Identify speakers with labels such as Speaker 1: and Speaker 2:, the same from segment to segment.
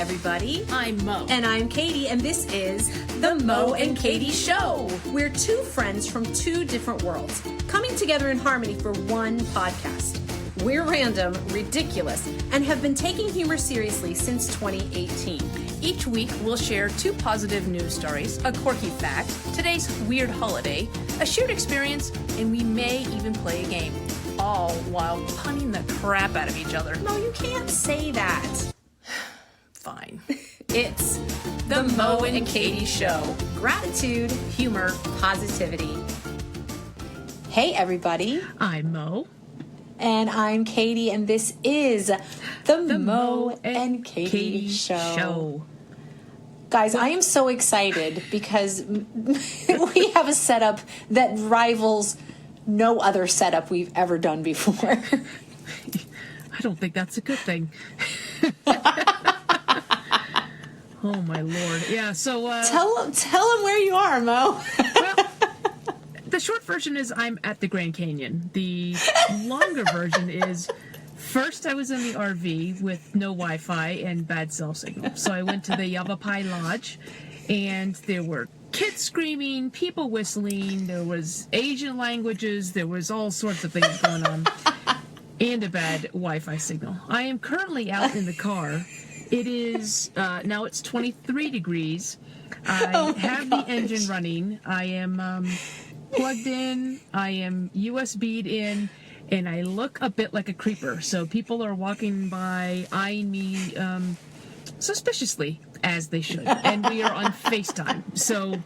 Speaker 1: everybody.
Speaker 2: I'm Mo.
Speaker 1: And I'm Katie, and this is The Mo and Katie Show. We're two friends from two different worlds, coming together in harmony for one podcast. We're random, ridiculous, and have been taking humor seriously since 2018.
Speaker 2: Each week, we'll share two positive news stories, a quirky fact, today's weird holiday, a shared experience, and we may even play a game. All while punning the crap out of each other.
Speaker 1: No, you can't say that.
Speaker 2: Fine.
Speaker 1: It's
Speaker 2: The Mo and Katie Show.
Speaker 1: Gratitude, humor, positivity. Hey, everybody.
Speaker 2: I'm Mo.
Speaker 1: And I'm Katie, and this is the Mo and Katie Show. Guys, I am so excited because we have a setup that rivals no other setup we've ever done before.
Speaker 2: I don't think that's a good thing. Oh, my Lord. Yeah, so...
Speaker 1: Tell them where you are, Mo.
Speaker 2: Well, the short version is I'm at the Grand Canyon. The longer version is... First, I was in the RV with no Wi-Fi and bad cell signal. So I went to the Yavapai Lodge, and there were kids screaming, people whistling, there was Asian languages, there was all sorts of things going on, and a bad Wi-Fi signal. I am currently out in the car. It is, now it's 23 degrees. I have the engine running. I am plugged in. I am USB'd in. And I look a bit like a creeper. So people are walking by, eyeing me suspiciously, as they should. And we are on FaceTime. So,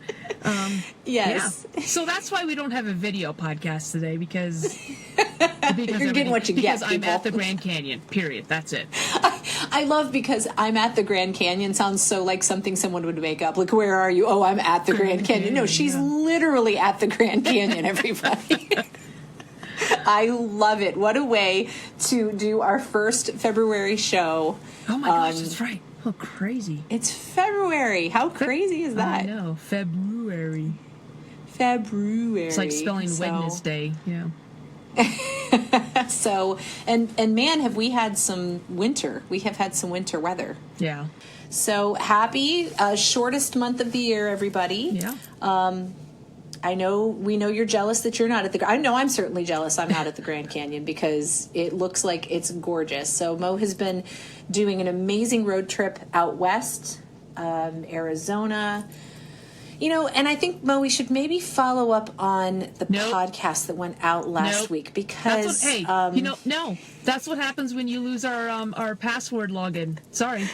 Speaker 1: yes.
Speaker 2: Yeah. So that's why we don't have a video podcast today, because
Speaker 1: you're getting what you get,
Speaker 2: because I'm at the Grand Canyon, period. That's it.
Speaker 1: I love because I'm at the Grand Canyon sounds so like something someone would make up. Like, where are you? Oh, I'm at the Grand Canyon. No, she's literally at the Grand Canyon, everybody. I love it. What a way to do our first February show.
Speaker 2: Oh my gosh, that's right. Oh, crazy.
Speaker 1: It's February. How crazy is that?
Speaker 2: I know. February.
Speaker 1: February.
Speaker 2: It's like spelling Wednesday. Yeah.
Speaker 1: So, and man, have we had some winter. We have had some winter weather.
Speaker 2: Yeah.
Speaker 1: So happy, shortest month of the year, everybody.
Speaker 2: Yeah.
Speaker 1: We know you're jealous that you're not at I know I'm certainly jealous I'm not at the Grand Canyon because it looks like it's gorgeous. So Mo has been doing an amazing road trip out west, Arizona. You know, and I think, Mo, we should maybe follow up on the podcast that went out last week because... that's what happens when you lose our password login. Sorry.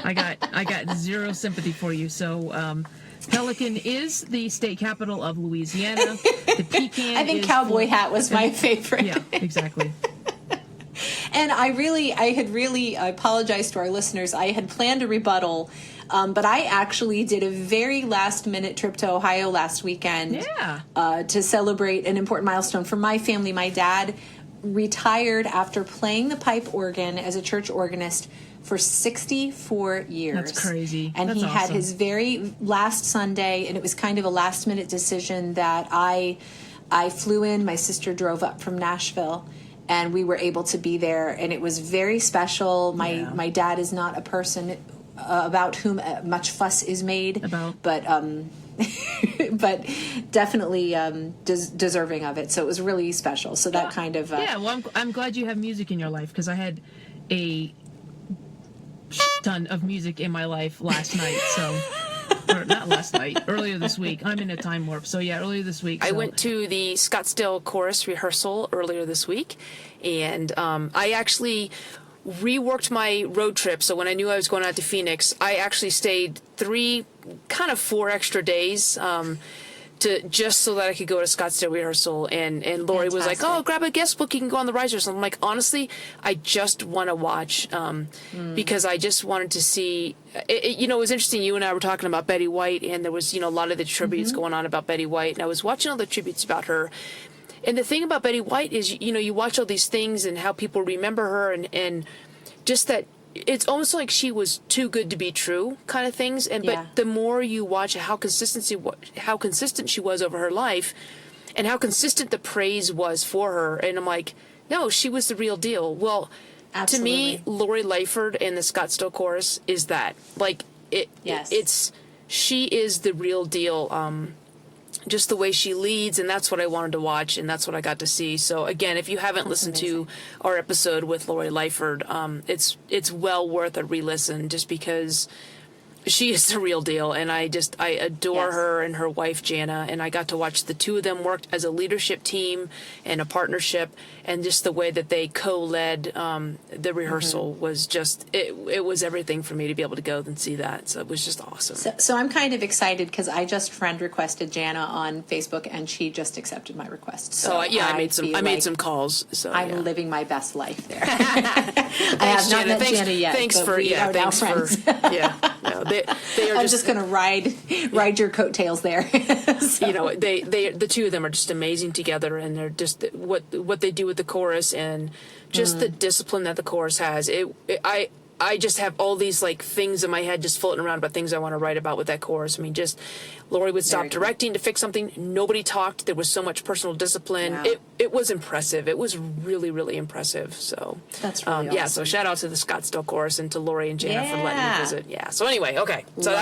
Speaker 1: I got zero sympathy for you, so... Pelican is the state capital of Louisiana. The pecan I think cowboy hat was my favorite.
Speaker 2: Yeah, exactly.
Speaker 1: And I apologize to our listeners. I had planned a rebuttal, but I actually did a very last-minute trip to Ohio last weekend to celebrate an important milestone for my family. My dad retired after playing the pipe organ as a church organist for 64 years.
Speaker 2: That's crazy.
Speaker 1: And
Speaker 2: That's
Speaker 1: he had
Speaker 2: awesome.
Speaker 1: his very last Sunday, and it was kind of a last-minute decision that I flew in. My sister drove up from Nashville, and we were able to be there, and it was very special. My dad is not a person about whom much fuss is made, but but definitely deserving of it. So it was really special. So that kind of...
Speaker 2: well, I'm glad you have music in your life, because I had a ton of music in my life last night, or not last night, earlier this week. I'm in a time warp, so yeah, earlier this week. I went to the Scottsdale chorus rehearsal earlier this week, and I actually reworked my road trip. So when I knew I was going out to Phoenix, I actually stayed 4 extra days just so that I could go to Scottsdale rehearsal. And Lori was like, "Oh, grab a guest book, you can go on the risers." I'm like, honestly, I just want to watch because I just wanted to see. It was interesting. You and I were talking about Betty White, and there was a lot of the tributes going on about Betty White, and I was watching all the tributes about her. And the thing about Betty White is, you watch all these things and how people remember her, and just that. It's almost like she was too good to be true kind of things. But the more you watch how consistent she was over her life and how consistent the praise was for her. And I'm like, no, she was the real deal. Well, me, Lori Lightford and the Scottsdale Chorus is that. Like, she is the real deal. Just the way she leads, and that's what I wanted to watch, and that's what I got to see. So again, if you haven't listened to our episode with Lori Lightford, it's well worth a re-listen, just because she is the real deal, and I adore her and her wife Jana, and I got to watch the two of them work as a leadership team and a partnership, and just the way that they co-led the rehearsal was just it was everything for me to be able to go and see that. So it was just awesome.
Speaker 1: So I'm kind of excited because I just friend requested Jana on Facebook, and she just accepted my request. So
Speaker 2: I made some calls. So
Speaker 1: I'm living my best life there. I have not met Jana yet.
Speaker 2: Thanks for
Speaker 1: friends.
Speaker 2: They are
Speaker 1: I'm just going to ride your coattails there. So.
Speaker 2: You know, the two of them are just amazing together, and they're just what they do with the chorus, and just the discipline that the chorus has. I just have all these like things in my head just floating around about things I want to write about with that chorus. I mean, just Lori would stop directing to fix something. Nobody talked. There was so much personal discipline. Wow. It was impressive. It was really, really impressive. So
Speaker 1: that's really awesome.
Speaker 2: Yeah. So shout out to the Scottsdale Chorus and to Lori and Jana for letting me visit. Yeah. So anyway, okay. So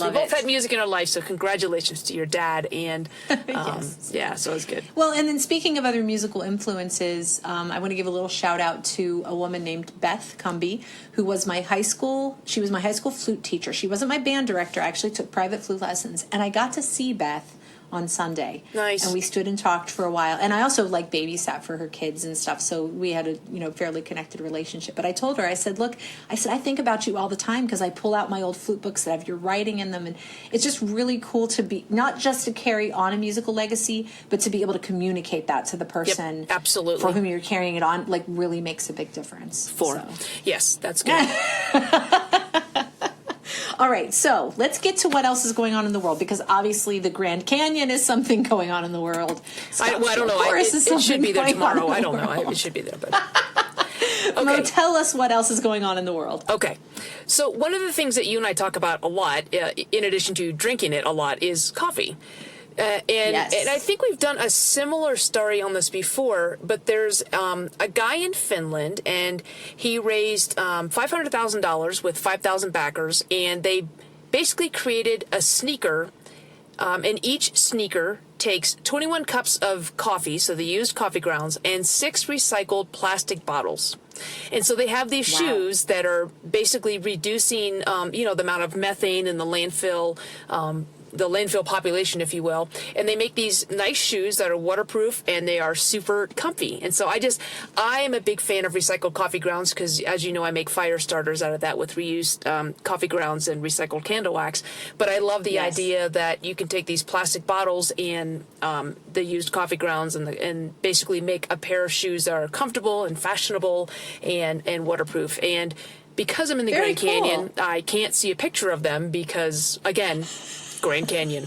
Speaker 2: we both had music in our life. So congratulations to your dad and yeah. So it was good.
Speaker 1: Well, and then speaking of other musical influences, I want to give a little shout out to a woman named Beth Cumby, who was my high school flute teacher. She wasn't my band director. I actually took private flute lessons, and I got to see Beth on Sunday.
Speaker 2: Nice.
Speaker 1: And we stood and talked for a while. And I also babysat for her kids and stuff. So we had a fairly connected relationship. But I told her, I said, I think about you all the time because I pull out my old flute books that have your writing in them. And it's just really cool to be, not just to carry on a musical legacy, but to be able to communicate that to the person
Speaker 2: absolutely
Speaker 1: for whom you're carrying it on, really makes a big difference.
Speaker 2: Yes, that's good.
Speaker 1: All right, so let's get to what else is going on in the world, because obviously the Grand Canyon is something going on in the world.
Speaker 2: I don't know. It should be there tomorrow. I don't know. It should be there. But
Speaker 1: okay. Mo, tell us what else is going on in the world.
Speaker 2: Okay. So one of the things that you and I talk about a lot, in addition to drinking it a lot, is coffee. And I think we've done a similar story on this before, but there's a guy in Finland, and he raised $500,000 with 5,000 backers, and they basically created a sneaker, and each sneaker takes 21 cups of coffee, so the used coffee grounds, and 6 recycled plastic bottles. And so they have these shoes that are basically reducing, the amount of methane in the landfill population, if you will, and they make these nice shoes that are waterproof, and they are super comfy. And so I am a big fan of recycled coffee grounds because, as you know, I make fire starters out of that with reused coffee grounds and recycled candle wax. But I love the idea that you can take these plastic bottles and the used coffee grounds and basically make a pair of shoes that are comfortable and fashionable and waterproof. And because I'm in the Grand Canyon, I can't see a picture of them because, again, Grand Canyon.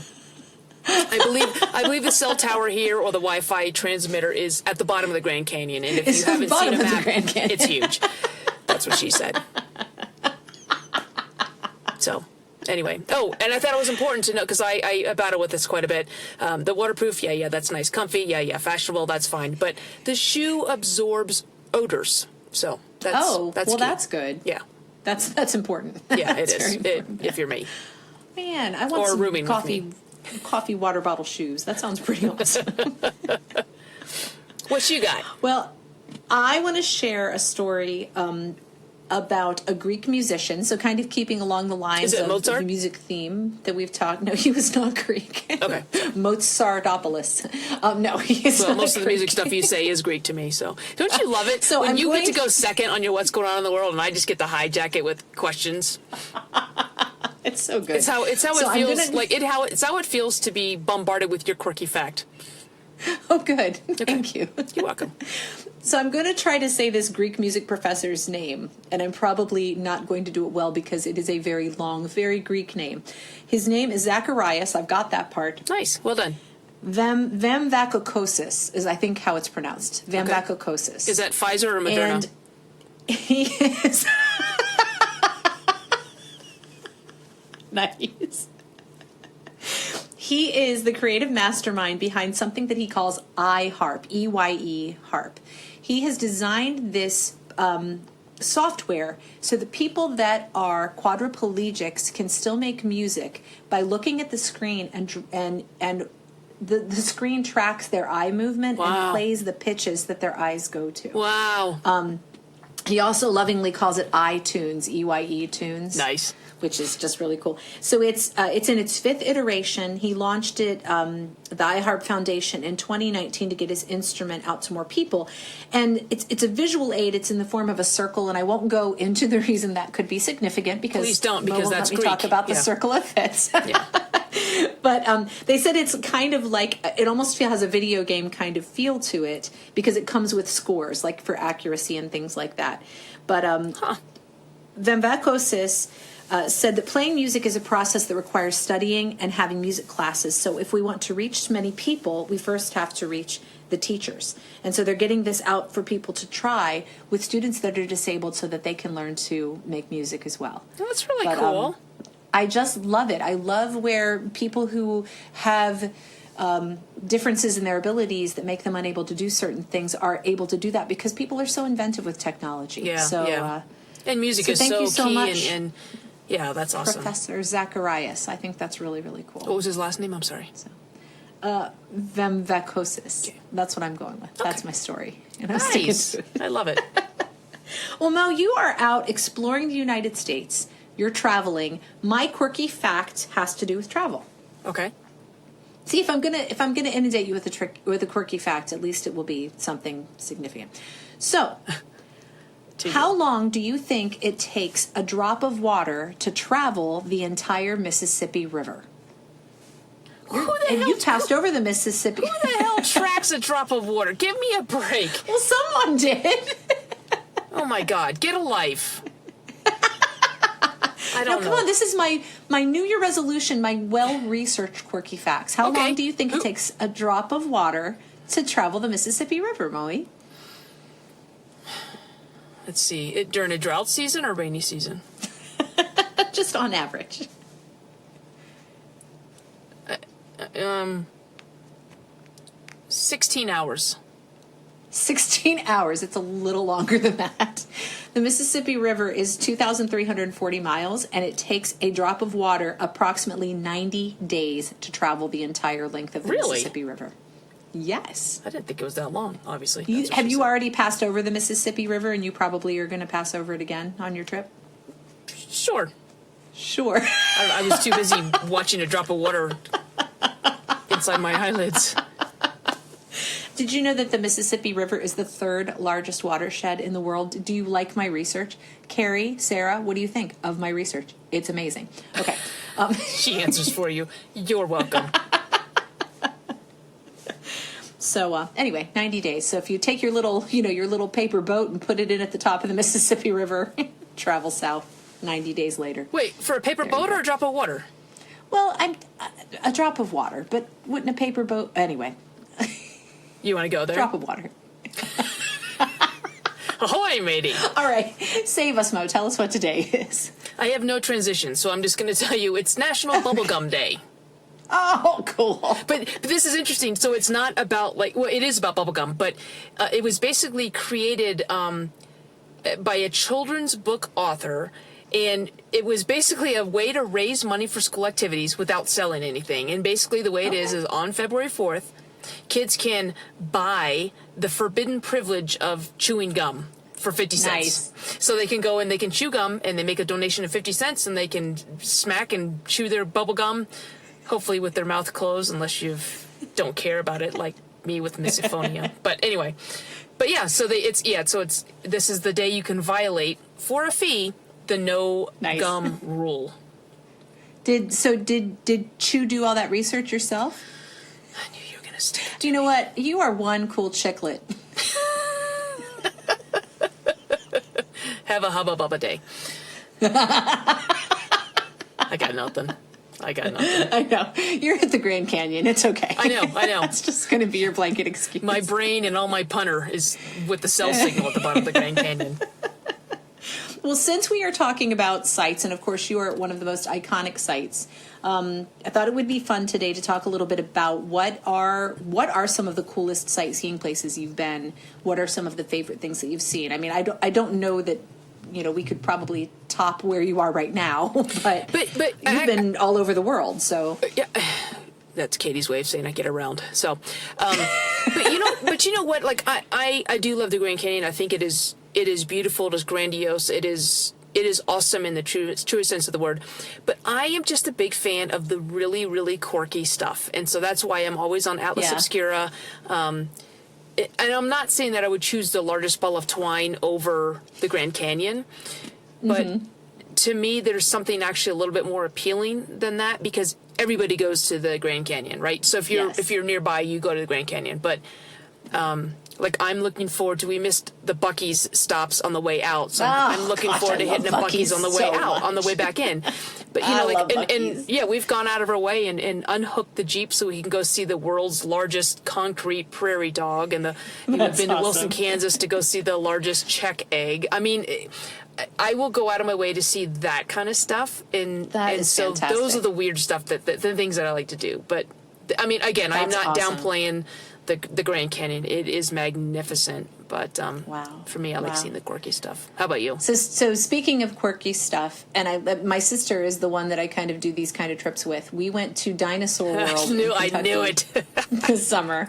Speaker 2: I believe the cell tower here or the Wi-Fi transmitter is at the bottom of the Grand Canyon, and if you haven't seen a map, it's huge. That's what she said. So, anyway. Oh, and I thought it was important to know, because I battle with this quite a bit. The waterproof, that's nice. Comfy, fashionable, that's fine. But the shoe absorbs odors, so that's key.
Speaker 1: That's good.
Speaker 2: Yeah,
Speaker 1: that's important.
Speaker 2: Yeah, it is. If you're me.
Speaker 1: Man, I want some coffee water bottle shoes. That sounds pretty awesome.
Speaker 2: What you got?
Speaker 1: Well, I want to share a story about a Greek musician, so kind of keeping along the lines of the music theme that we've talked. No, he was not Greek.
Speaker 2: Okay.
Speaker 1: Mozartopoulos. No, he is not
Speaker 2: most of the music stuff you say is Greek to me, so don't you love it? So when you get to go second on your what's going on in the world, and I just get to hijack it with questions.
Speaker 1: It's so good.
Speaker 2: It's how it feels. It's how it feels to be bombarded with your quirky fact.
Speaker 1: Oh, good. Okay. Thank you.
Speaker 2: You're welcome.
Speaker 1: So I'm going to try to say this Greek music professor's name, and I'm probably not going to do it well because it is a very long, very Greek name. His name is Zacharias. I've got that part.
Speaker 2: Nice. Well done.
Speaker 1: Vamvakokosis is, I think, how it's pronounced. Vamvakokosis.
Speaker 2: Okay. Is that Pfizer or Moderna?
Speaker 1: And he is... Nice. He is the creative mastermind behind something that he calls Eye Harp, EYE Harp. He has designed this software so that people that are quadriplegics can still make music by looking at the screen and the screen tracks their eye movement and plays the pitches that their eyes go to.
Speaker 2: Wow.
Speaker 1: He also lovingly calls it iTunes, EYE tunes.
Speaker 2: Nice.
Speaker 1: Which is just really cool. So it's in its 5th iteration. He launched it, the iHeart Foundation, in 2019 to get his instrument out to more people. And it's a visual aid. It's in the form of a circle, and I won't go into the reason that could be significant because
Speaker 2: please don't, because
Speaker 1: Mo won't
Speaker 2: that's
Speaker 1: let me
Speaker 2: Greek.
Speaker 1: talk about the circle of fits.
Speaker 2: Yeah.
Speaker 1: But they said it's kind of like, it almost has a video game kind of feel to it because it comes with scores, like for accuracy and things like that. But Vemvakosis said that playing music is a process that requires studying and having music classes. So if we want to reach many people, we first have to reach the teachers. And so they're getting this out for people to try with students that are disabled so that they can learn to make music as well.
Speaker 2: Oh, that's really cool.
Speaker 1: I just love it. I love where people who have differences in their abilities that make them unable to do certain things are able to do that because people are so inventive with technology.
Speaker 2: Yeah,
Speaker 1: so,
Speaker 2: yeah. And music
Speaker 1: so
Speaker 2: is
Speaker 1: thank
Speaker 2: so
Speaker 1: you so
Speaker 2: key.
Speaker 1: much,
Speaker 2: and yeah, that's awesome.
Speaker 1: Professor Zacharias. I think that's really, really cool.
Speaker 2: What was his last name? I'm sorry.
Speaker 1: Vemvakosis.
Speaker 2: Okay.
Speaker 1: That's what I'm going with.
Speaker 2: Okay.
Speaker 1: That's my story. And I'm sticking
Speaker 2: Nice.
Speaker 1: to it.
Speaker 2: I love it.
Speaker 1: Well, Mo, you are out exploring the United States. You're traveling. My quirky fact has to do with travel.
Speaker 2: Okay.
Speaker 1: See, if I'm gonna inundate you with a quirky fact, at least it will be something significant. So, how long do you think it takes a drop of water to travel the entire Mississippi River? You passed over the Mississippi.
Speaker 2: Who the hell tracks a drop of water? Give me a break.
Speaker 1: Well, someone did.
Speaker 2: Oh my God, get a life. I
Speaker 1: Now,
Speaker 2: don't
Speaker 1: come
Speaker 2: know.
Speaker 1: on, this is my New Year resolution, my well-researched quirky facts. How
Speaker 2: Okay.
Speaker 1: long do you think it takes a drop of water to travel the Mississippi River, Moe?
Speaker 2: Let's see. During a drought season or rainy season?
Speaker 1: Just on average.
Speaker 2: 16 hours.
Speaker 1: 16 hours. It's a little longer than that. The Mississippi River is 2,340 miles, and it takes a drop of water approximately 90 days to travel the entire length of the
Speaker 2: Really?
Speaker 1: Mississippi River. Yes.
Speaker 2: I didn't think it was that long, obviously.
Speaker 1: You,
Speaker 2: That's what
Speaker 1: have
Speaker 2: she
Speaker 1: you
Speaker 2: said.
Speaker 1: already passed over the Mississippi River, and you probably are going to pass over it again on your trip?
Speaker 2: Sure.
Speaker 1: Sure.
Speaker 2: I was too busy watching a drop of water inside my eyelids.
Speaker 1: Did you know that the Mississippi River is the 3rd largest watershed in the world? Do you like my research? Carrie, Sarah, what do you think of my research? It's amazing. Okay.
Speaker 2: She answers for you. You're welcome.
Speaker 1: So anyway, 90 days. So if you take your little paper boat and put it in at the top of the Mississippi River, travel south 90 days later.
Speaker 2: Wait, for a paper
Speaker 1: There
Speaker 2: boat
Speaker 1: you go.
Speaker 2: or a drop of water?
Speaker 1: Well, a drop of water, but wouldn't a paper boat... Anyway,
Speaker 2: You want to go there?
Speaker 1: drop of water.
Speaker 2: Ahoy, matey!
Speaker 1: All right, save us, Mo. Tell us what today is.
Speaker 2: I have no transition, so I'm just going to tell you it's National Bubblegum Day.
Speaker 1: Oh, cool.
Speaker 2: But this is interesting. So it's not about, it is about bubblegum, but it was basically created by a children's book author, and it was basically a way to raise money for school activities without selling anything. And basically the way it is on February 4th, kids can buy the forbidden privilege of chewing gum for 50 cents.
Speaker 1: Nice.
Speaker 2: So they can go and they can chew gum, and they make a donation of 50 cents, and they can smack and chew their bubble gum, hopefully with their mouth closed, unless you don't care about it, like me with misophonia. But anyway, yeah. So this is the day you can violate for a fee the no
Speaker 1: Nice.
Speaker 2: gum rule.
Speaker 1: Did Chew do all that research yourself?
Speaker 2: I knew you were gonna say that.
Speaker 1: Do you know what? You are one cool chicklet.
Speaker 2: Have a hubba bubba day. I got nothing.
Speaker 1: I know. You're at the Grand Canyon. It's okay.
Speaker 2: I know.
Speaker 1: It's just going to be your blanket excuse.
Speaker 2: My brain and all my punter is with the cell signal at the bottom of the Grand Canyon.
Speaker 1: Well, since we are talking about sites, and of course you are at one of the most iconic sites, I thought it would be fun today to talk a little bit about what are some of the coolest sightseeing places you've been. What are some of the favorite things that you've seen? I mean, I don't know that we could probably top where you are right now. but you've been all over the world, so
Speaker 3: yeah. That's Katie's way of saying I get around. So, but you know what? Like I do love the Grand Canyon. I think it is beautiful. It is grandiose. It is awesome in the truest sense of the word. But I am just a big fan of the really, really quirky stuff, and so that's why I'm always on Atlas Obscura. And I'm not saying that I would choose the largest ball of twine over the Grand Canyon, but to me, there's something actually a little bit more appealing than that, because everybody goes to the Grand Canyon, right? So if you're nearby, you go to the Grand Canyon. But like, I'm looking forward to, we missed the Buc-ee's stops on the way out, so I'm looking forward to hitting the Buc-ee's on the way out, on the way back in. But and yeah, we've gone out of our way and unhooked the Jeep so we can go see the world's largest concrete prairie dog, and we've been to Wilson, Kansas to go see the largest Czech egg. I mean, I will go out of my way to see that kind of stuff, and so fantastic. Those are the weird stuff the things that I like to do. But I mean, again, I'm not downplaying the Grand Canyon. It is magnificent, but for me, I like seeing the quirky stuff. How about you?
Speaker 1: So speaking of quirky stuff, and my sister is the one that I kind of do these kind of trips with. We went to Dinosaur World.
Speaker 3: I knew it.
Speaker 1: This summer.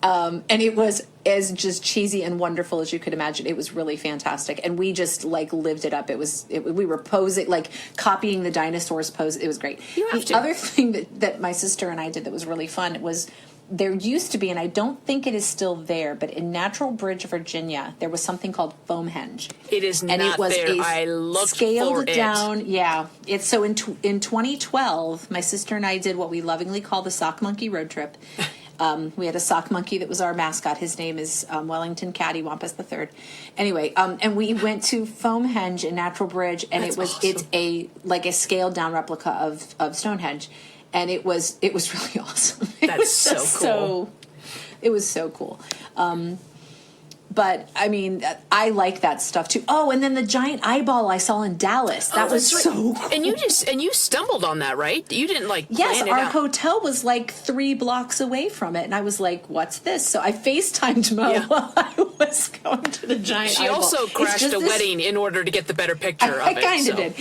Speaker 1: And it was as just cheesy and wonderful as you could imagine. It was really fantastic. And we just lived it up. We were posing, copying the dinosaurs pose. It was great. The other thing that my sister and I did that was really fun was, there used to be, and I don't think it is still there, but in Natural Bridge, Virginia, there was something called Foamhenge.
Speaker 3: It is not there. I looked
Speaker 1: scaled
Speaker 3: for
Speaker 1: it down. Yeah. It's so in 2012, my sister and I did what we lovingly call the Sock Monkey road trip. We had a sock monkey that was our mascot. His name is Wellington Cattywampus III. Anyway, and we went to Foamhenge in Natural Bridge, and it's a scaled down replica of Stonehenge, and it was really awesome.
Speaker 3: That's so cool.
Speaker 1: It was so cool. But I mean, I like that stuff too. Oh, and then the giant eyeball I saw in Dallas. That was so cool.
Speaker 3: And you stumbled on that, right? You didn't plan it out.
Speaker 1: Yes, our hotel was 3 blocks away from it, and I was like, "What's this?" So I FaceTimed Mo while I was going to the giant eyeball.
Speaker 3: She also crashed a wedding in order to get the better picture of it.
Speaker 1: I kind of did.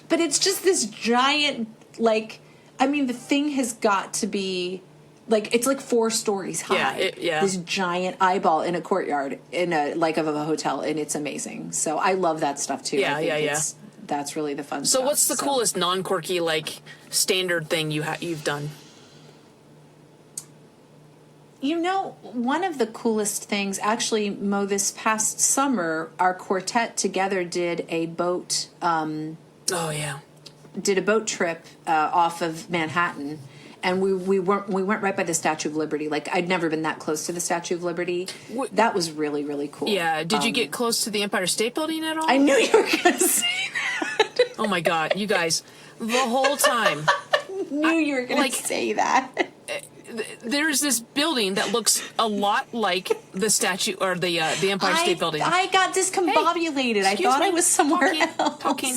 Speaker 1: But it's just this giant, I mean, the thing has got to be... it's 4 stories high. This giant eyeball in a courtyard in of a hotel, and it's amazing. So I love that stuff too. That's really the fun stuff.
Speaker 3: So what's the coolest non-quirky standard thing you've done?
Speaker 1: One of the coolest things, actually, Mo, this past summer, our quartet together did a boat. Did a boat trip off of Manhattan. And we went right by the Statue of Liberty. I'd never been that close to the Statue of Liberty. That was really, really cool.
Speaker 3: Yeah. Did you get close to the Empire State Building at all?
Speaker 1: I knew you were going to say that.
Speaker 3: Oh my God, you guys! The whole time.
Speaker 1: Knew you were going to say that.
Speaker 3: There's this building that looks a lot like the statue or the Empire State Building.
Speaker 1: I got discombobulated. I thought I was somewhere else.
Speaker 3: Talking.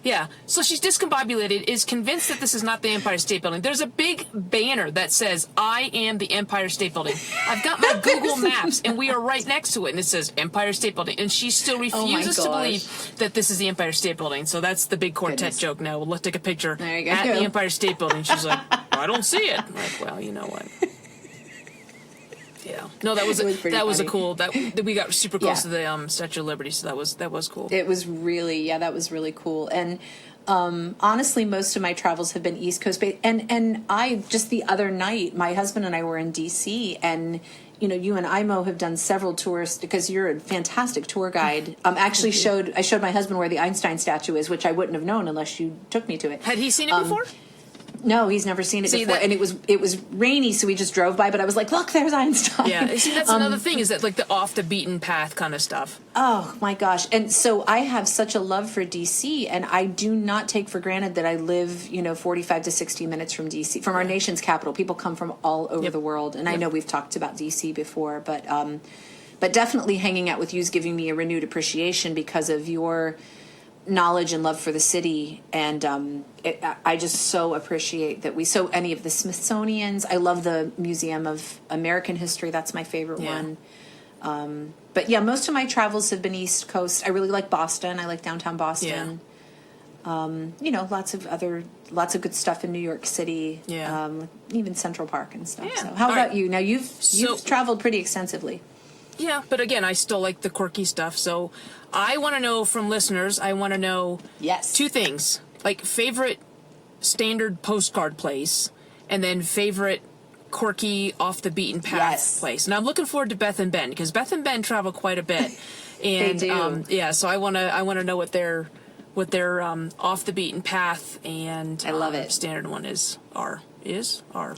Speaker 3: Yeah, so she's discombobulated, is convinced that this is not the Empire State Building. There's a big banner that says, "I am the Empire State Building." I've got my Google Maps, and we are right next to it, and it says Empire State Building. And she still refuses to believe that this is the Empire State Building. So that's the big quartet joke now. Let's take a picture at the Empire State Building. She's like, "I don't see it." I'm like, well, you know what? Yeah. No, that was a cool. That we got super close to the Statue of Liberty, so that was cool.
Speaker 1: It was really that was really cool. And honestly, most of my travels have been East Coast based. And I just the other night, my husband and I were in DC, and you and Imo have done several tours because you're a fantastic tour guide. I showed my husband where the Einstein statue is, which I wouldn't have known unless you took me to it.
Speaker 3: Had he seen it before?
Speaker 1: No, he's never seen it before, and it was rainy, so we just drove by. But I was like, "Look, there's Einstein."
Speaker 3: Yeah, see, that's another thing is that the off the beaten path kind of stuff.
Speaker 1: Oh my gosh! And so I have such a love for DC, and I do not take for granted that I live 45 to 60 minutes from DC, from our nation's capital. People come from all over the world, and I know we've talked about DC before, but definitely hanging out with you is giving me a renewed appreciation because of your knowledge and love for the city, and I just so appreciate that any of the Smithsonian's. I love the Museum of American History. That's my favorite one. But yeah, most of my travels have been East Coast. I really like Boston. I like downtown Boston. Lots of good stuff in New York City.
Speaker 3: Yeah.
Speaker 1: Even Central Park and stuff.
Speaker 3: Yeah.
Speaker 1: So how
Speaker 3: All
Speaker 1: about
Speaker 3: right.
Speaker 1: you? Now you've traveled pretty extensively.
Speaker 3: Yeah, but again, I still like the quirky stuff. So I want to know from listeners,
Speaker 1: Yes.
Speaker 3: two things. Like favorite standard postcard place, and then favorite quirky off the beaten path place. And I'm looking forward to Beth and Ben, because Beth and Ben travel quite a bit. And
Speaker 1: They do.
Speaker 3: so I want to know what their off the beaten path and
Speaker 1: I love it.
Speaker 3: standard one are.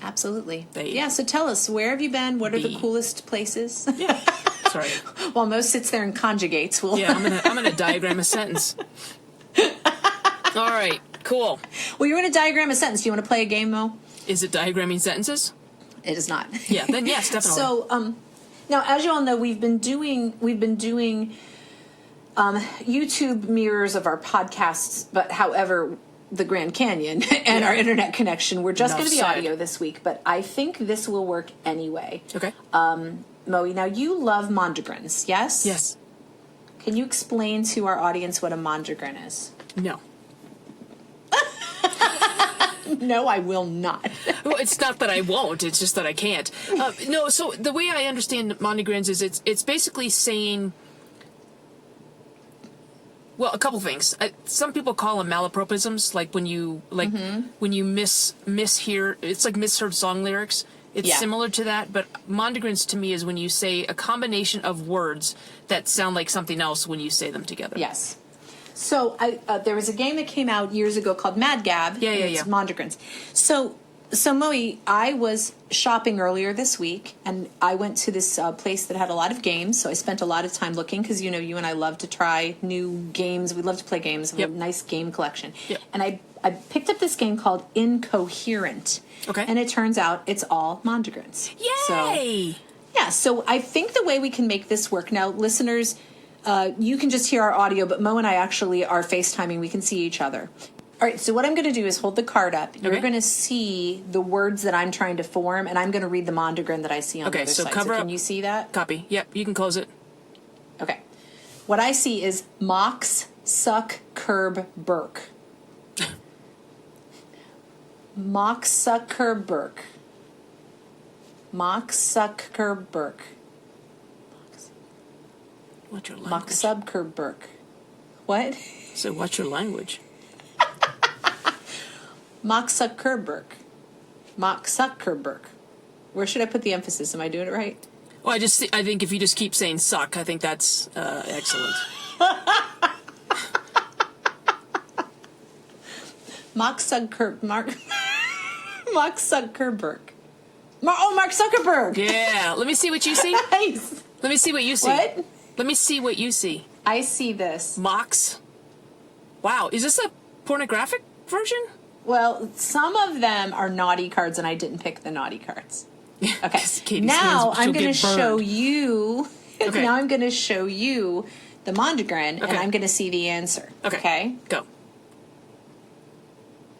Speaker 1: Absolutely.
Speaker 3: They
Speaker 1: so tell us, where have you been? What are the
Speaker 3: be.
Speaker 1: coolest places?
Speaker 3: Yeah. Sorry.
Speaker 1: While Mo sits there and conjugates,
Speaker 3: I'm gonna diagram a sentence. All right, cool.
Speaker 1: Well, you're going to diagram a sentence. Do you want to play a game, Mo?
Speaker 3: Is it diagramming sentences?
Speaker 1: It is not.
Speaker 3: Yeah, then yes, definitely.
Speaker 1: So, now, as you all know, we've been doing YouTube mirrors of our podcasts, but however, the Grand Canyon and our internet connection, we're just going to be
Speaker 3: Enough said.
Speaker 1: audio this week, but I think this will work anyway.
Speaker 3: Okay.
Speaker 1: Moe, now you love mondegreens, yes?
Speaker 3: Yes.
Speaker 1: Can you explain to our audience what a mondegren is?
Speaker 3: No.
Speaker 1: No, I will not.
Speaker 3: Well, it's not that I won't. It's just that I can't. No. So the way I understand mondegreens is it's basically saying. Well, a couple things. Some people call them malapropisms, like when you mishear. It's like misheard song lyrics. It's similar to that, but mondegreens to me is when you say a combination of words that sound like something else when you say them together.
Speaker 1: Yes. So there was a game that came out years ago called Mad Gab. It's mondegreens. So Moe, I was shopping earlier this week, and I went to this place that had a lot of games. So I spent a lot of time looking because you and I love to try new games. We love to play games. We have a nice game collection.
Speaker 3: Yep.
Speaker 1: And I picked up this game called Incohearant.
Speaker 3: Okay.
Speaker 1: And it turns out it's all mondegreens.
Speaker 3: Yay!
Speaker 1: So I think the way we can make this work now, listeners. You can just hear our audio, but Mo and I actually are FaceTiming. We can see each other. All right, so what I'm going to do is hold the card up. You're going to see the words that I'm trying to form, and I'm going to read the mondegren that I see on the other side.
Speaker 3: Cover
Speaker 1: so
Speaker 3: up.
Speaker 1: Can you see that?
Speaker 3: Copy. Yep, you can close it.
Speaker 1: Okay. What I see is Mox, Suck, Curb, Burke. Mox, Suck, Curb, Burke. Mox, Suck, Curb, Burke.
Speaker 3: What's your language?
Speaker 1: Mox, Sub, Curb, Burke. What?
Speaker 3: So what's your language?
Speaker 1: Mox, Suck, Curb, Burke. Mox, Suck, Curb, Burke. Where should I put the emphasis? Am I doing it right?
Speaker 3: Well, I think if you just keep saying suck, I think that's excellent.
Speaker 1: Mox, Suck, Curb, Mox, Suck, Curb, Burke. Mark Zuckerberg.
Speaker 3: Yeah. Let me see what you see.
Speaker 1: Nice.
Speaker 3: Let me see what you see.
Speaker 1: What?
Speaker 3: Let me see what you see.
Speaker 1: I see this.
Speaker 3: Mox. Wow. Is this a pornographic version?
Speaker 1: Well, some of them are naughty cards, and I didn't pick the naughty cards. Okay.
Speaker 3: Katie's
Speaker 1: Now
Speaker 3: hands,
Speaker 1: I'm
Speaker 3: she'll
Speaker 1: going to
Speaker 3: get burned.
Speaker 1: show you.
Speaker 3: Okay.
Speaker 1: Now I'm going to show you the mondegren, and
Speaker 3: Okay.
Speaker 1: I'm going to see the answer.
Speaker 3: Okay. Go.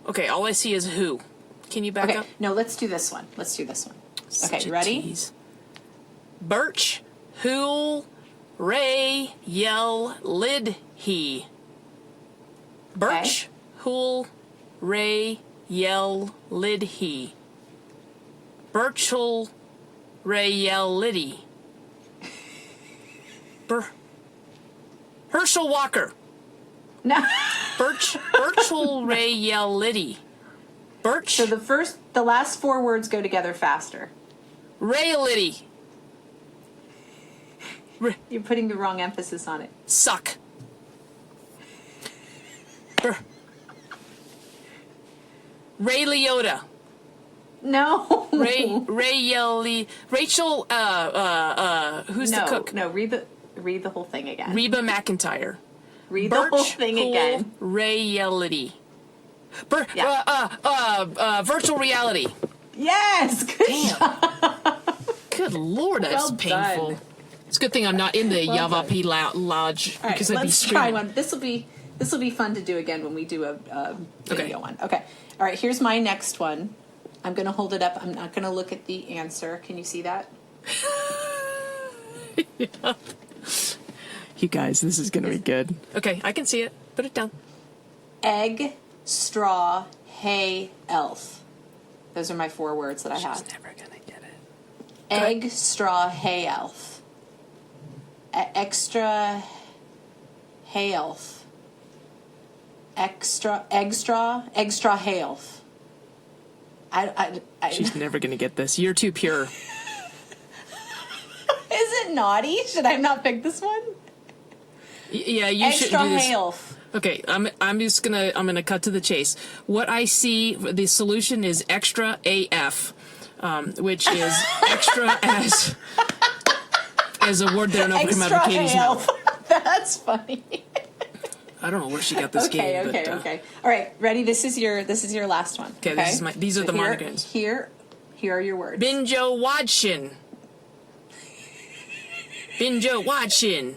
Speaker 3: Okay. All I see is who. Can you back
Speaker 1: Okay.
Speaker 3: up?
Speaker 1: No, let's do this one. Okay,
Speaker 3: Such
Speaker 1: you
Speaker 3: a
Speaker 1: ready?
Speaker 3: tease. Birch, hool, ray, yell, lid, he. Birch, hool, ray, yell, lid, he. Birchel, ray, yell, liddy. Herschel Walker.
Speaker 1: No.
Speaker 3: Birchel, ray, yell, liddy. Birch,
Speaker 1: So the last four words go together faster.
Speaker 3: ray, liddy.
Speaker 1: You're putting the wrong emphasis on it.
Speaker 3: Suck. Ray Liotta.
Speaker 1: No.
Speaker 3: Rachel, who's the cook?
Speaker 1: No, read the whole thing again.
Speaker 3: Reba McEntire.
Speaker 1: Read the whole thing again.
Speaker 3: Reality.
Speaker 1: Yeah.
Speaker 3: Virtual reality.
Speaker 1: Yes. Good job.
Speaker 3: Good Lord, that's
Speaker 1: Well
Speaker 3: painful.
Speaker 1: done.
Speaker 3: It's a good thing I'm not in the
Speaker 1: Well
Speaker 3: Yavapi Lodge
Speaker 1: All right,
Speaker 3: because I'd be
Speaker 1: let's
Speaker 3: screaming.
Speaker 1: try one. This will be fun to do again when we do a video
Speaker 3: Okay.
Speaker 1: one. Okay. All right. Here's my next one. I'm going to hold it up. I'm not going to look at the answer. Can you see that?
Speaker 3: You guys, this is gonna be good. Okay, I can see it. Put it down.
Speaker 1: Egg, straw, hay, elf. Those are my 4 words that I have.
Speaker 3: She's never gonna get it.
Speaker 1: Egg, straw, hay, elf. Extra, hay, elf. Egg, straw, hay, elf.
Speaker 3: She's never gonna get this. You're too pure.
Speaker 1: Is it naughty? Should I not pick this one?
Speaker 3: Yeah, you shouldn't do this.
Speaker 1: Extra, hay, elf.
Speaker 3: Okay, I'm gonna cut to the chase. What I see, the solution is extra AF, which is extra as a word that I don't know if it come out of Katie's mouth.
Speaker 1: That's funny.
Speaker 3: I don't know where she got this game.
Speaker 1: Okay. All right, ready? This is your last one.
Speaker 3: Okay, these are the monograms.
Speaker 1: Here are your words.
Speaker 3: Binjo watchin. Binjo watchin.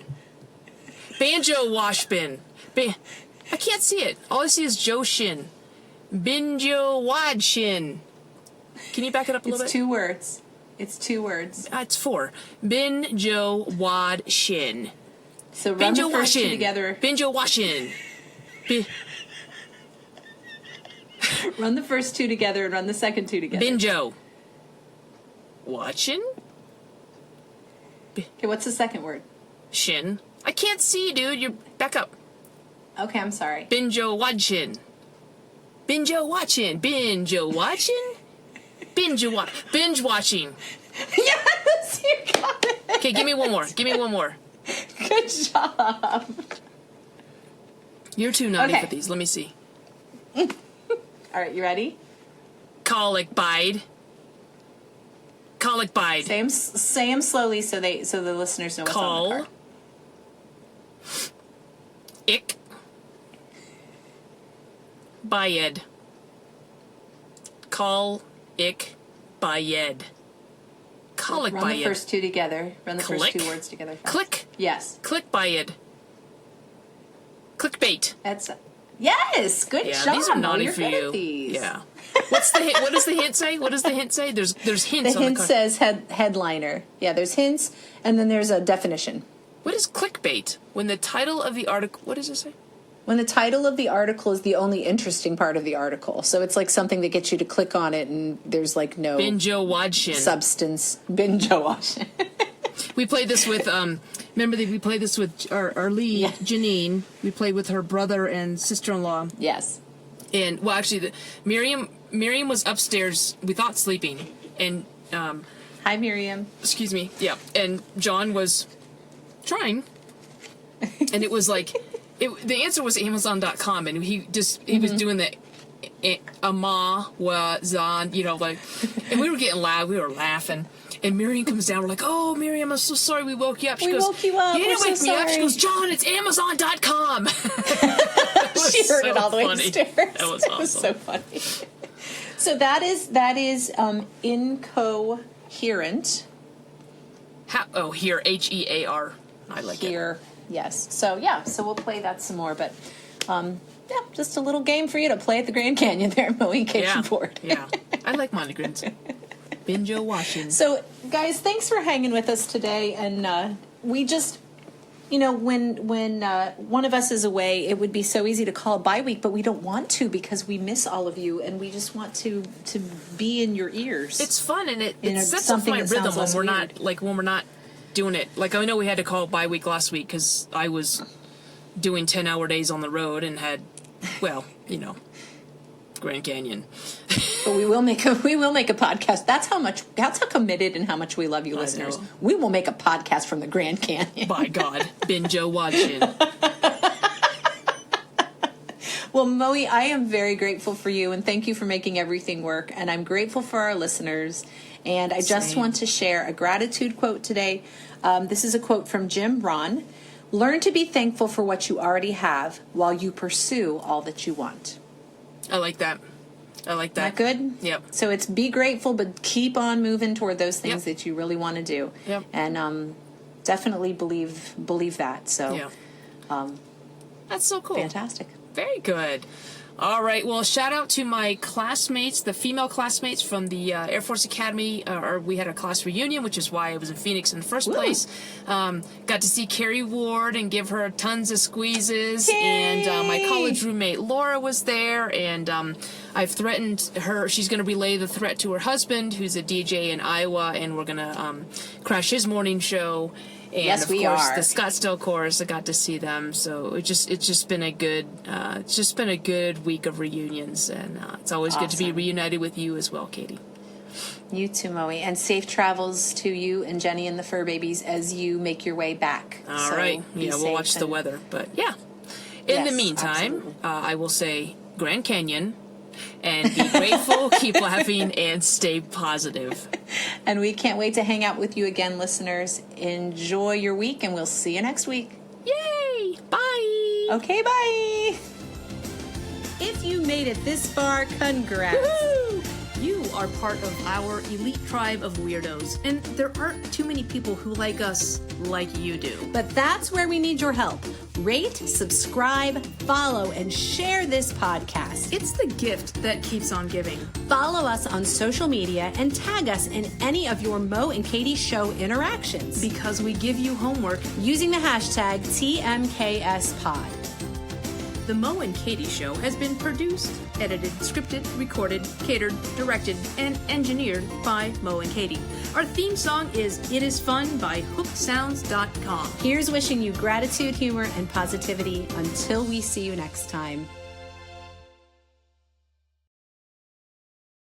Speaker 3: Banjo washbin. I can't see it. All I see is Joe Shin. Binjo wad shin. Can you back it up a little bit?
Speaker 1: It's 2 words. It's
Speaker 3: 4. Binjo wad shin.
Speaker 1: So run
Speaker 3: Binjo
Speaker 1: the first 2
Speaker 3: washin.
Speaker 1: together.
Speaker 3: Binjo washin.
Speaker 1: Run the first 2 together and run the second 2 together.
Speaker 3: Binjo. Watchin?
Speaker 1: Okay, what's the second word?
Speaker 3: Shin. I can't see, dude. You're back up.
Speaker 1: Okay, I'm sorry.
Speaker 3: Binjo watchin. Binjo watchin. Binjo watchin. Binge watching.
Speaker 1: Yes, you got it.
Speaker 3: Okay, give me one more.
Speaker 1: Good job.
Speaker 3: You're too naughty
Speaker 1: Okay.
Speaker 3: for these. Let me see.
Speaker 1: All right, you ready?
Speaker 3: Colic bide.
Speaker 1: Say them slowly so the listeners know what's on the card.
Speaker 3: Ick. Bayed. Call. Ick. Bayed. Colic
Speaker 1: Run the
Speaker 3: bayed.
Speaker 1: first 2 together. Run the
Speaker 3: Click.
Speaker 1: first 2 words together. Fast.
Speaker 3: Click.
Speaker 1: Yes.
Speaker 3: Click bayed. Clickbait.
Speaker 1: Yes. Good
Speaker 3: Yeah,
Speaker 1: job.
Speaker 3: these are naughty
Speaker 1: You're
Speaker 3: for
Speaker 1: good
Speaker 3: you.
Speaker 1: At these.
Speaker 3: Yeah. What does the hint say? There's hints
Speaker 1: The
Speaker 3: on
Speaker 1: hint
Speaker 3: the card.
Speaker 1: says headliner. Yeah, there's hints, and then there's a definition.
Speaker 3: What is clickbait? When the title of the article... What does it say?
Speaker 1: When the title of the article is the only interesting part of the article. So it's like something that gets you to click on it, and there's like no
Speaker 3: Binjo Wadshin.
Speaker 1: substance. Binjo watching.
Speaker 3: We played this with... remember that we played this with our lead,
Speaker 1: Yeah.
Speaker 3: Janine. We played with her brother and sister-in-law.
Speaker 1: Yes.
Speaker 3: And, well, actually, Miriam was upstairs, we thought sleeping. And,
Speaker 1: Hi, Miriam.
Speaker 3: excuse me, yeah. And John was trying. And it was like... the answer was Amazon.com, and he was doing the Amazon, like, and we were getting loud, we were laughing, and Miriam comes down, we're like, oh, Miriam, I'm so sorry we woke you up. She goes,
Speaker 1: woke you up.
Speaker 3: You
Speaker 1: We're
Speaker 3: didn't
Speaker 1: so
Speaker 3: wake me up. She
Speaker 1: sorry.
Speaker 3: goes, John, it's Amazon.com.
Speaker 1: She heard it all the way upstairs.
Speaker 3: That was awesome.
Speaker 1: It was so funny. So that is Incohearant.
Speaker 3: Here, Hear. I like it.
Speaker 1: Here. Yes. So we'll play that some more, but just a little game for you to play at the Grand Canyon there, Moe, in case you're bored.
Speaker 3: Yeah. I like monograms. Binjo washing.
Speaker 1: So, guys, thanks for hanging with us today. And we just, when one of us is away, it would be so easy to call a bye week, but we don't want to because we miss all of you, and we just want to be in your ears.
Speaker 3: It's fun, and it sets off
Speaker 1: something
Speaker 3: my
Speaker 1: that
Speaker 3: rhythm
Speaker 1: sounds less
Speaker 3: when
Speaker 1: weird.
Speaker 3: we're not doing it. Like, I know we had to call bye week last week because I was doing 10-hour days on the road and had, Grand Canyon.
Speaker 1: But we will make a podcast. That's how committed and how much we love you, listeners.
Speaker 3: know.
Speaker 1: We will make a podcast from the Grand Canyon.
Speaker 3: By God, Binjo watching.
Speaker 1: Well, Moe, I am very grateful for you, and thank you for making everything work. And I'm grateful for our listeners. And I just
Speaker 3: Same.
Speaker 1: want to share a gratitude quote today. This is a quote from Jim Rohn. Learn to be thankful for what you already have while you pursue all that you want.
Speaker 3: I like that.
Speaker 1: Isn't that good?
Speaker 3: Yep.
Speaker 1: So it's be grateful, but keep on moving toward those things
Speaker 3: Yep.
Speaker 1: that you really want to do.
Speaker 3: Yep.
Speaker 1: And definitely believe that. So
Speaker 3: Yeah. That's so cool.
Speaker 1: fantastic.
Speaker 3: Very good. All right. Well, shout out to my classmates, the female classmates from the Air Force Academy. We had a class reunion, which is why I was in Phoenix in the first place. Got to see Carrie Ward and give her tons of squeezes.
Speaker 1: Yay!
Speaker 3: And my college roommate Laura was there. And I've threatened her. She's going to relay the threat to her husband, who's a DJ in Iowa, and we're going to crash his morning show. And
Speaker 1: Yes,
Speaker 3: of
Speaker 1: we
Speaker 3: course,
Speaker 1: are.
Speaker 3: the Scottsdale chorus. I got to see them, so it's just been a good week of reunions, and it's always good to be
Speaker 1: Awesome.
Speaker 3: reunited with you as well, Katie.
Speaker 1: You too, Moe. And safe travels to you and Jenny and the fur babies as you make your way back.
Speaker 3: All right,
Speaker 1: be
Speaker 3: yeah, we'll
Speaker 1: safe
Speaker 3: watch the
Speaker 1: and-
Speaker 3: weather, but yeah. In the
Speaker 1: Yes,
Speaker 3: meantime,
Speaker 1: absolutely.
Speaker 3: I will say Grand Canyon, and be grateful, keep laughing, and stay positive.
Speaker 1: And we can't wait to hang out with you again, listeners. Enjoy your week, and we'll see you next week.
Speaker 3: Yay! Bye.
Speaker 1: Okay, bye. If you made it this far, congrats.
Speaker 2: Woo! You are part of our elite tribe of weirdos, and there aren't too many people who like us like you do.
Speaker 1: But that's where we need your help. Rate, subscribe, follow, and share this podcast.
Speaker 2: It's the gift that keeps on giving.
Speaker 1: Follow us on social media and tag us in any of your Mo and Katie show interactions
Speaker 2: Because we give you homework.
Speaker 1: using the hashtag TMKSPod.
Speaker 2: The Mo and Katie Show has been produced, edited, scripted, recorded, catered, directed, and engineered by Mo and Katie. Our theme song is It Is Fun by HookedSounds.com.
Speaker 1: Here's wishing you gratitude, humor, and positivity until we see you next time.